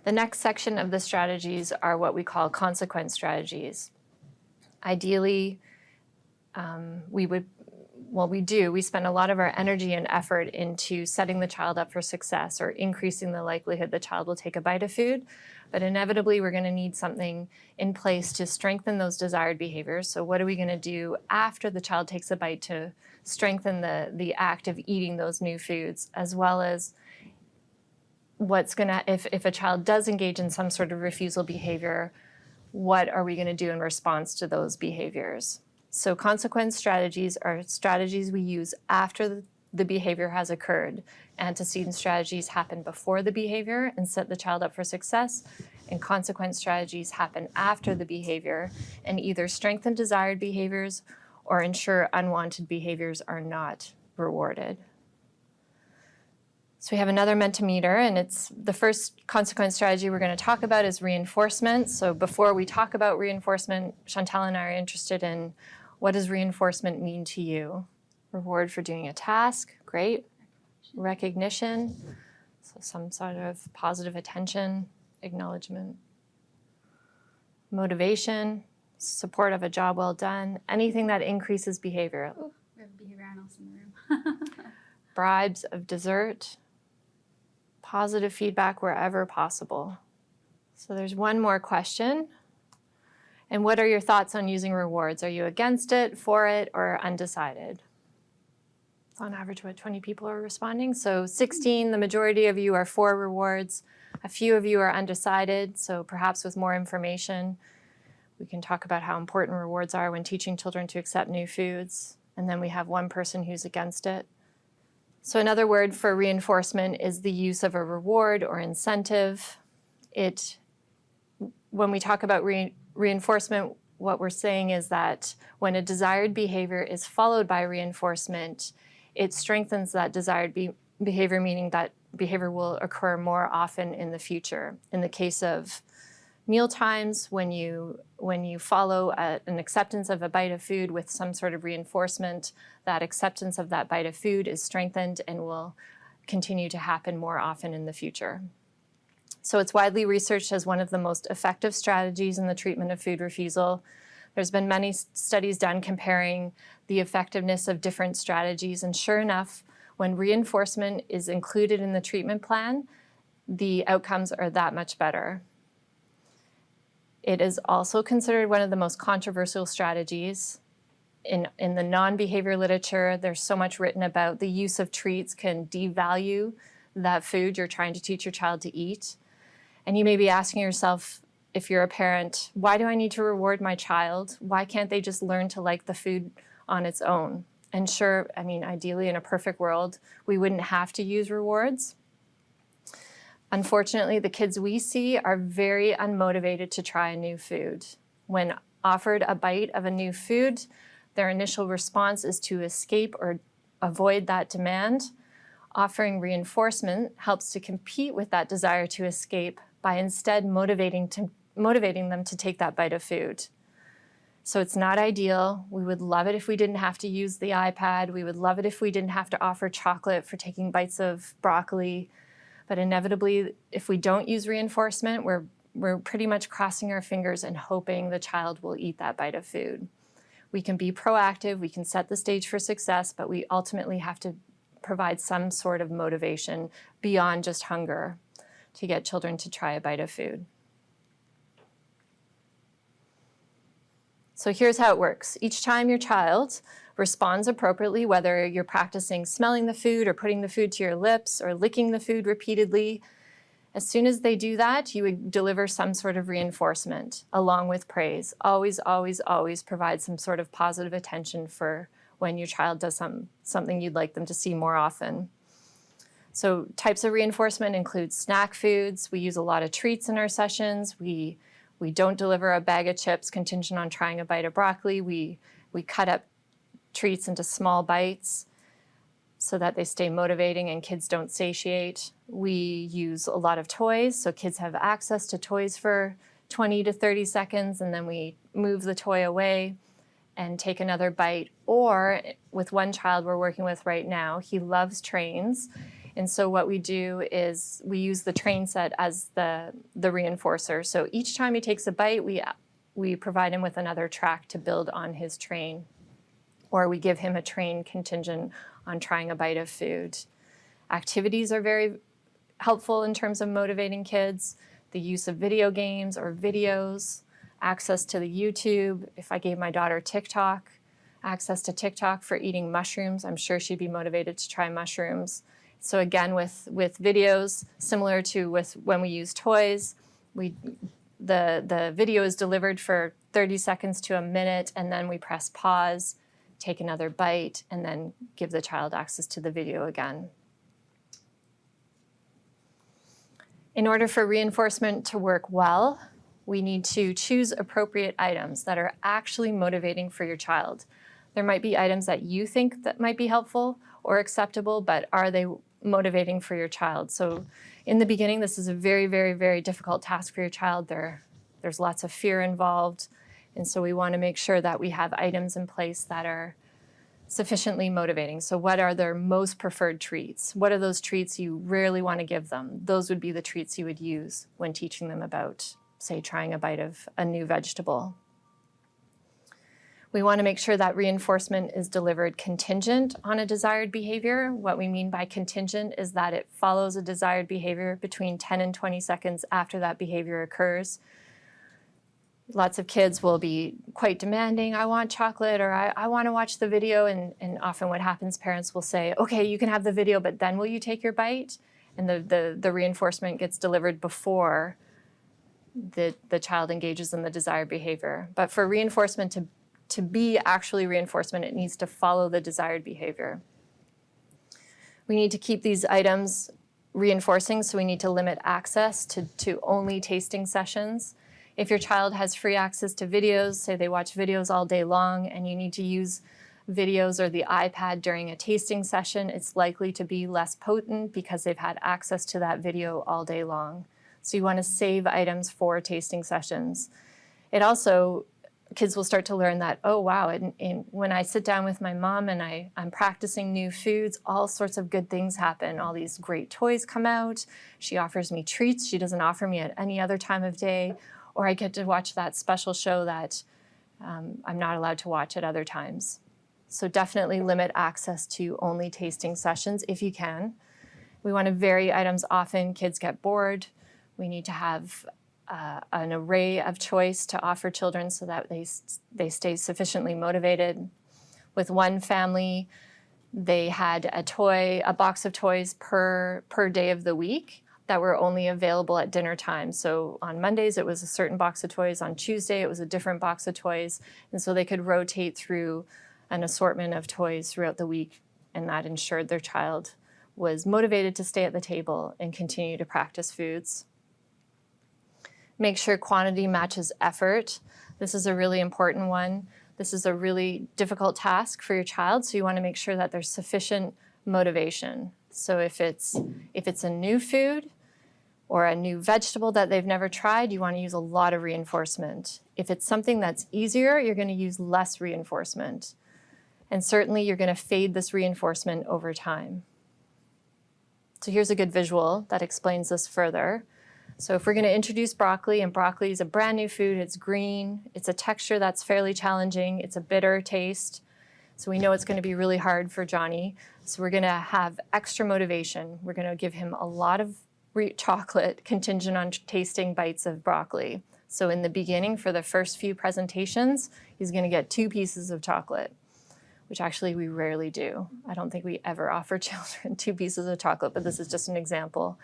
The next section of the strategies are what we call consequence strategies. Ideally, we spend a lot of our energy and effort into setting the child up for success or increasing the likelihood the child will take a bite of food. But inevitably, we're going to need something in place to strengthen those desired behaviors. So what are we going to do after the child takes a bite to strengthen the act of eating those new foods, as well as if a child does engage in some sort of refusal behavior, what are we going to do in response to those behaviors? So consequence strategies are strategies we use after the behavior has occurred. Antecedent strategies happen before the behavior and set the child up for success, and consequence strategies happen after the behavior and either strengthen desired behaviors or ensure unwanted behaviors are not rewarded. So we have another Mentimeter, and it's the first consequence strategy we're going to talk about is reinforcement. So before we talk about reinforcement, Chantal and I are interested in what does reinforcement mean to you? Reward for doing a task, great. Recognition, so some sort of positive attention, acknowledgement. Motivation, support of a job well done, anything that increases behavior. Ooh, we have a behavior analyst in the room. Bribes of dessert. Positive feedback wherever possible. So there's one more question. And what are your thoughts on using rewards? Are you against it, for it, or undecided? So on average, 20 people are responding? So 16, the majority of you are for rewards. A few of you are undecided, so perhaps with more information, we can talk about how important rewards are when teaching children to accept new foods. And then we have one person who's against it. So another word for reinforcement is the use of a reward or incentive. When we talk about reinforcement, what we're saying is that when a desired behavior is followed by reinforcement, it strengthens that desired behavior, meaning that behavior will occur more often in the future. In the case of meal times, when you follow an acceptance of a bite of food with some sort of reinforcement, that acceptance of that bite of food is strengthened and will continue to happen more often in the future. So it's widely researched as one of the most effective strategies in the treatment of food refusal. There's been many studies done comparing the effectiveness of different strategies, and sure enough, when reinforcement is included in the treatment plan, the outcomes are that much better. It is also considered one of the most controversial strategies. In the non-behavior literature, there's so much written about the use of treats can devalue that food you're trying to teach your child to eat. And you may be asking yourself, if you're a parent, why do I need to reward my child? Why can't they just learn to like the food on its own? And sure, I mean, ideally in a perfect world, we wouldn't have to use rewards. Unfortunately, the kids we see are very unmotivated to try a new food. When offered a bite of a new food, their initial response is to escape or avoid that demand. Offering reinforcement helps to compete with that desire to escape by instead motivating them to take that bite of food. So it's not ideal. We would love it if we didn't have to use the iPad. We would love it if we didn't have to offer chocolate for taking bites of broccoli. But inevitably, if we don't use reinforcement, we're pretty much crossing our fingers and hoping the child will eat that bite of food. We can be proactive, we can set the stage for success, but we ultimately have to provide some sort of motivation beyond just hunger to get children to try a bite of food. So here's how it works. Each time your child responds appropriately, whether you're practicing smelling the food or putting the food to your lips or licking the food repeatedly, as soon as they do that, you would deliver some sort of reinforcement along with praise. Always, always, always provide some sort of positive attention for when your child does something you'd like them to see more often. So types of reinforcement include snack foods. We use a lot of treats in our sessions. We don't deliver a bag of chips contingent on trying a bite of broccoli. We cut up treats into small bites so that they stay motivating and kids don't satiate. We use a lot of toys, so kids have access to toys for 20 to 30 seconds, and then we move the toy away and take another bite. Or with one child we're working with right now, he loves trains, And so what we do is we use the train set as the reinforcer. So each time he takes a bite, we provide him with another track to build on his train, or we give him a train contingent on trying a bite of food. Activities are very helpful in terms of motivating kids. The use of video games or videos, access to the YouTube. If I gave my daughter TikTok, access to TikTok for eating mushrooms, I'm sure she'd be motivated to try mushrooms. So again, with videos, similar to with when we use toys, the video is delivered for 30 seconds to a minute, and then we press pause, take another bite, and then give the child access to the video again. In order for reinforcement to work well, we need to choose appropriate items that are actually motivating for your child. There might be items that you think that might be helpful or acceptable, but are they motivating for your child? So in the beginning, this is a very, very, very difficult task for your child. There's lots of fear involved. And so we want to make sure that we have items in place that are sufficiently motivating. So what are their most preferred treats? What are those treats you rarely want to give them? Those would be the treats you would use when teaching them about, say, trying a bite of a new vegetable. We want to make sure that reinforcement is delivered contingent on a desired behavior. What we mean by contingent is that it follows a desired behavior between 10 and 20 seconds after that behavior occurs. Lots of kids will be quite demanding, I want chocolate, or I want to watch the video, and often what happens, parents will say, okay, you can have the video, but then will you take your bite? And the reinforcement gets delivered before the child engages in the desired behavior. But for reinforcement to be actually reinforcement, it needs to follow the desired behavior. We need to keep these items reinforcing, so we need to limit access to only tasting sessions. If your child has free access to videos, say they watch videos all day long, and you need to use videos or the iPad during a tasting session, it's likely to be less potent because they've had access to that video all day long. So you want to save items for tasting sessions. It also, kids will start to learn that, oh wow, when I sit down with my mom and I'm practicing new foods, all sorts of good things happen. All these great toys come out. She offers me treats she doesn't offer me at any other time of day, or I get to watch that special show that I'm not allowed to watch at other times. So definitely limit access to only tasting sessions if you can. We want to vary items often. Kids get bored. We need to have an array of choice to offer children so that they stay sufficiently motivated. With one family, they had a box of toys per day of the week that were only available at dinner time. So on Mondays, it was a certain box of toys. On Tuesday, it was a different box of toys. And so they could rotate through an assortment of toys throughout the week, and that ensured their child was motivated to stay at the table and continue to practice foods. Make sure quantity matches effort. This is a really important one. This is a really difficult task for your child, so you want to make sure that there's sufficient motivation. So if it's a new food or a new vegetable that they've never tried, you want to use a lot of reinforcement. If it's something that's easier, you're going to use less reinforcement. And certainly you're going to fade this reinforcement over time. So here's a good visual that explains this further. So if we're going to introduce broccoli, and broccoli is a brand new food, it's green, it's a texture that's fairly challenging, it's a bitter taste. So we know it's going to be really hard for Johnny. So we're going to have extra motivation. We're going to give him a lot of chocolate contingent on tasting bites of broccoli. So in the beginning, for the first few presentations, he's going to get 2 pieces of chocolate, which actually we rarely do. I don't think we ever offer children 2 pieces of chocolate, but this is just an example.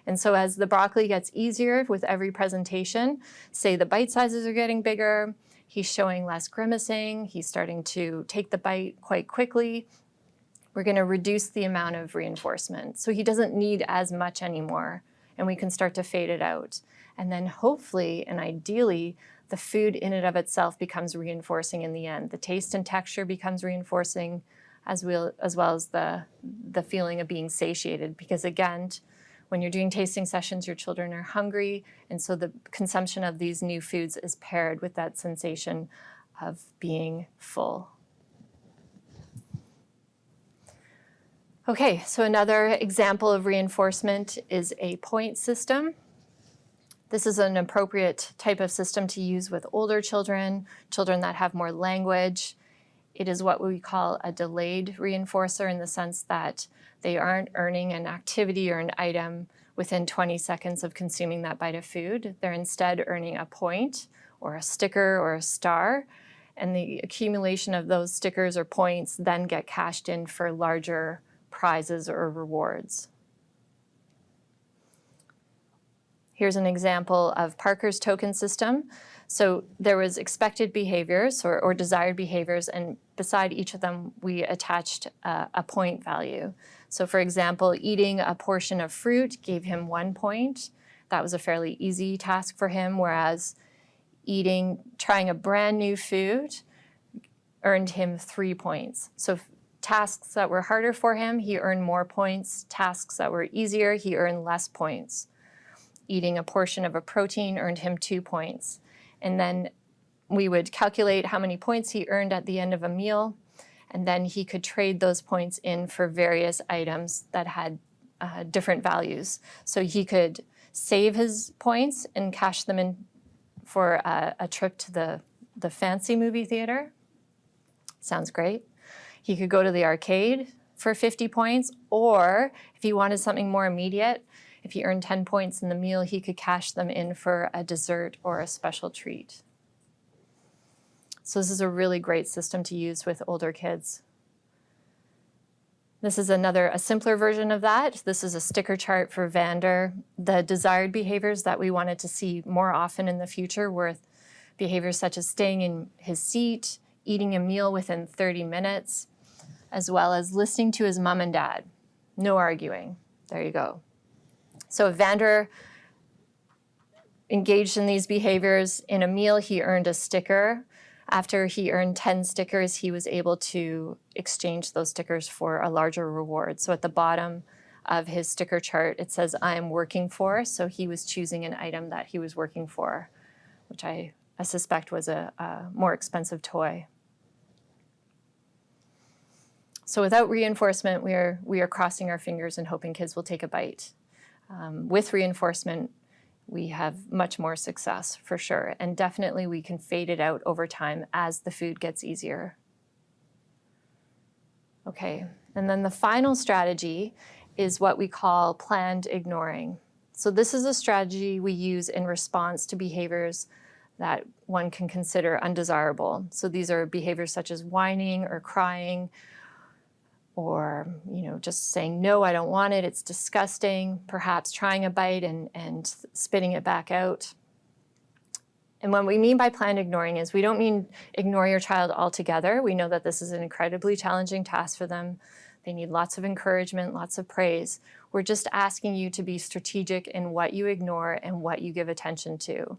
And so as the broccoli gets easier with every presentation, say the bite sizes are getting bigger, he's showing less grimacing, he's starting to take the bite quite quickly, we're going to reduce the amount of reinforcement. So he doesn't need as much anymore, and we can start to fade it out. And then hopefully and ideally, the food in and of itself becomes reinforcing in the end. The taste and texture becomes reinforcing as well as the feeling of being satiated. Because again, when you're doing tasting sessions, your children are hungry, and so the consumption of these new foods is paired with that sensation of being full. Okay, so another example of reinforcement is a point system. This is an appropriate type of system to use with older children, children that have more language. It is what we call a delayed reinforcer in the sense that they aren't earning an activity or an item within 20 seconds of consuming that bite of food. They're instead earning a point or a sticker or a star, and the accumulation of those stickers or points then get cashed in for larger prizes or rewards. Here's an example of Parker's token system. So there was expected behaviors or desired behaviors, and beside each of them, we attached a point value. So for example, eating a portion of fruit gave him 1 point. That was a fairly easy task for him, whereas trying a brand new food earned him 3 points. So tasks that were harder for him, he earned more points. Tasks that were easier, he earned less points. Eating a portion of a protein earned him 2 points. And then we would calculate how many points he earned at the end of a meal, and then he could trade those points in for various items that had different values. So he could save his points and cash them in for a trip to the fancy movie theater. Sounds great. He could go to the arcade for 50 points, or if he wanted something more immediate, if he earned 10 points in the meal, he could cash them in for a dessert or a special treat. So this is a really great system to use with older kids. This is a simpler version of that. This is a sticker chart for Vander. The desired behaviors that we wanted to see more often in the future were behaviors such as staying in his seat, eating a meal within 30 minutes, as well as listening to his mom and dad. No arguing. There you go. So if Vander engaged in these behaviors in a meal, he earned a sticker. After he earned 10 stickers, he was able to exchange those stickers for a larger reward. So at the bottom of his sticker chart, it says, "I am working for." So he was choosing an item that he was working for, which I suspect was a more expensive toy. So without reinforcement, we are crossing our fingers and hoping kids will take a bite. With reinforcement, we have much more success for sure. And definitely we can fade it out over time as the food gets easier. Okay, and then the final strategy is what we call planned ignoring. So this is a strategy we use in response to behaviors that one can consider undesirable. So these are behaviors such as whining or crying, or just saying, "No, I don't want it, it's disgusting," perhaps trying a bite and spitting it back out. And what we mean by planned ignoring is we don't mean ignore your child altogether. We know that this is an incredibly challenging task for them. They need lots of encouragement, lots of praise. We're just asking you to be strategic in what you ignore and what you give attention to.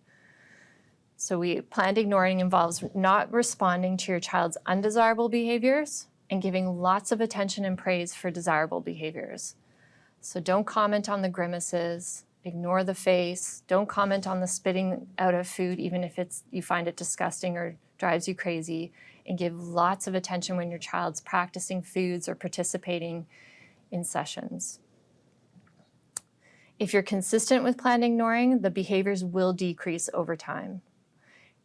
So planned ignoring involves not responding to your child's undesirable behaviors and giving lots of attention and praise for desirable behaviors. So don't comment on the grimaces, ignore the face, don't comment on the spitting out of food, even if you find it disgusting or drives you crazy, and give lots of attention when your child's practicing foods or participating in sessions. If you're consistent with planned ignoring, the behaviors will decrease over time.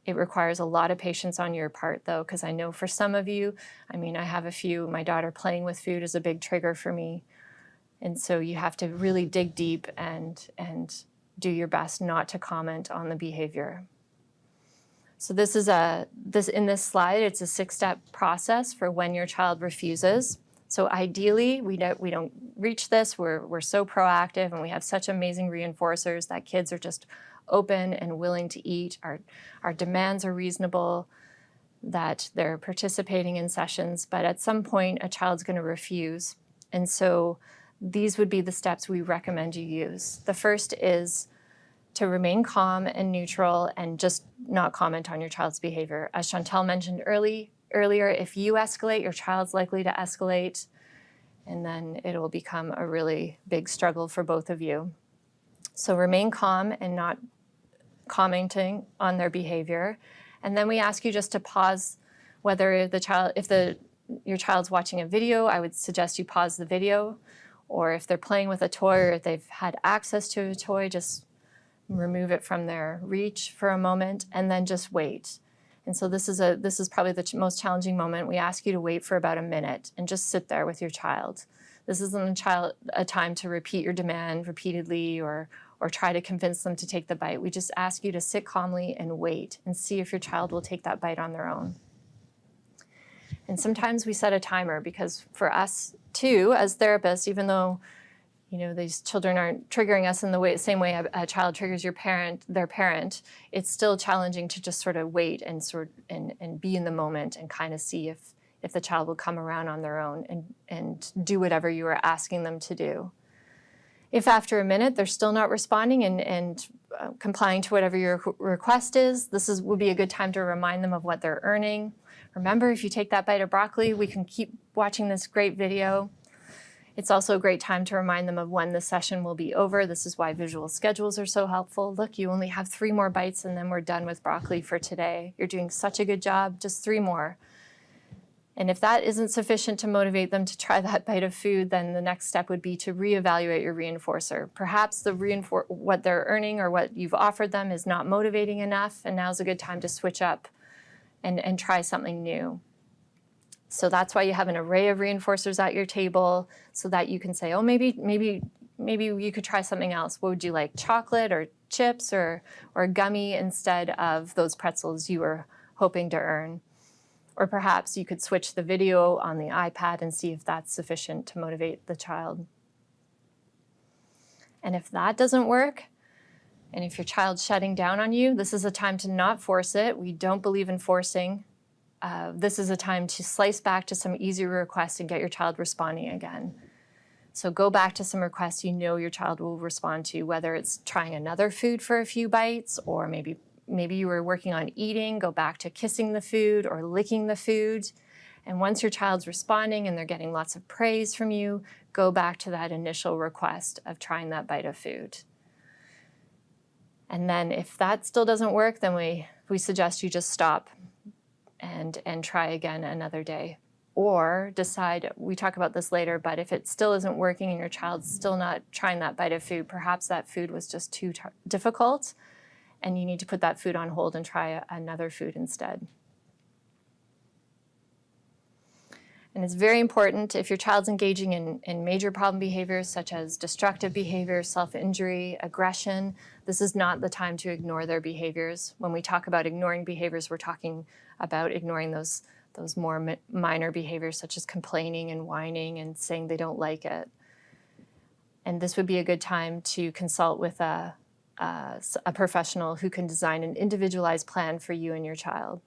It requires a lot of patience on your part, though, because I know for some of you, I have a few, my daughter playing with food is a big trigger for me. And so you have to really dig deep and do your best not to comment on the behavior. So in this slide, it's a 6-step process for when your child refuses. So ideally, we don't reach this. We're so proactive and we have such amazing reinforcers that kids are just open and willing to eat. Our demands are reasonable, that they're participating in sessions, but at some point a child's going to refuse. And so these would be the steps we recommend you use. The first is to remain calm and neutral and just not comment on your child's behavior. As Chantal mentioned earlier, if you escalate, your child's likely to escalate, and then it will become a really big struggle for both of you. So remain calm and not commenting on their behavior. And then we ask you just to pause whether if the your child's watching a video, I would suggest you pause the video. Or if they're playing with a toy or if they've had access to a toy, just remove it from their reach for a moment and then just wait. And so this is probably the most challenging moment. We ask you to wait for about a minute and just sit there with your child. This isn't a time to repeat your demand repeatedly or try to convince them to take the bite. We just ask you to sit calmly and wait and see if your child will take that bite on their own. And sometimes we set a timer because for us too, as therapists, even though these children aren't triggering us in the same way a child triggers their parent, it's still challenging to just sort of wait and be in the moment and kind of see if the child will come around on their own and do whatever you are asking them to do. If after a minute they're still not responding and complying to whatever your request is, would be a good time to remind them of what they're earning. Remember, if you take that bite of broccoli, we can keep watching this great video. It's also a great time to remind them of when the session will be over. This is why visual schedules are so helpful. Look, you only have 3 more bites and then we're done with broccoli for today. You're doing such a good job, just 3 more. And if that isn't sufficient to motivate them to try that bite of food, then the next step would be to reevaluate your reinforcer. Perhaps what they're earning or what you've offered them is not motivating enough, and now's a good time to switch up and try something new. So that's why you have an array of reinforcers at your table so that you can say, oh, maybe you could try something else. What would you like, chocolate or chips or gummy instead of those pretzels you were hoping to earn? Or perhaps you could switch the video on the iPad and see if that's sufficient to motivate the child. And if that doesn't work, and if your child's shutting down on you, this is a time to not force it. We don't believe in forcing. This is a time to slice back to some easier requests and get your child responding again. So go back to some requests you know your child will respond to, whether it's trying another food for a few bites, or maybe you were working on eating, go back to kissing the food or licking the food. And once your child's responding and they're getting lots of praise from you, go back to that initial request of trying that bite of food. And then if that still doesn't work, then we suggest you just stop and try again another day. Or decide, we talk about this later, but if it still isn't working and your child's still not trying that bite of food, perhaps that food was just too difficult and you need to put that food on hold and try another food instead. And it's very important if your child's engaging in major problem behaviors such as destructive behavior, self-injury, aggression, this is not the time to ignore their behaviors. When we talk about ignoring behaviors, we're talking about ignoring those more minor behaviors such as complaining and whining and saying they don't like it. And this would be a good time to consult with a professional who can design an individualized plan for you and your child.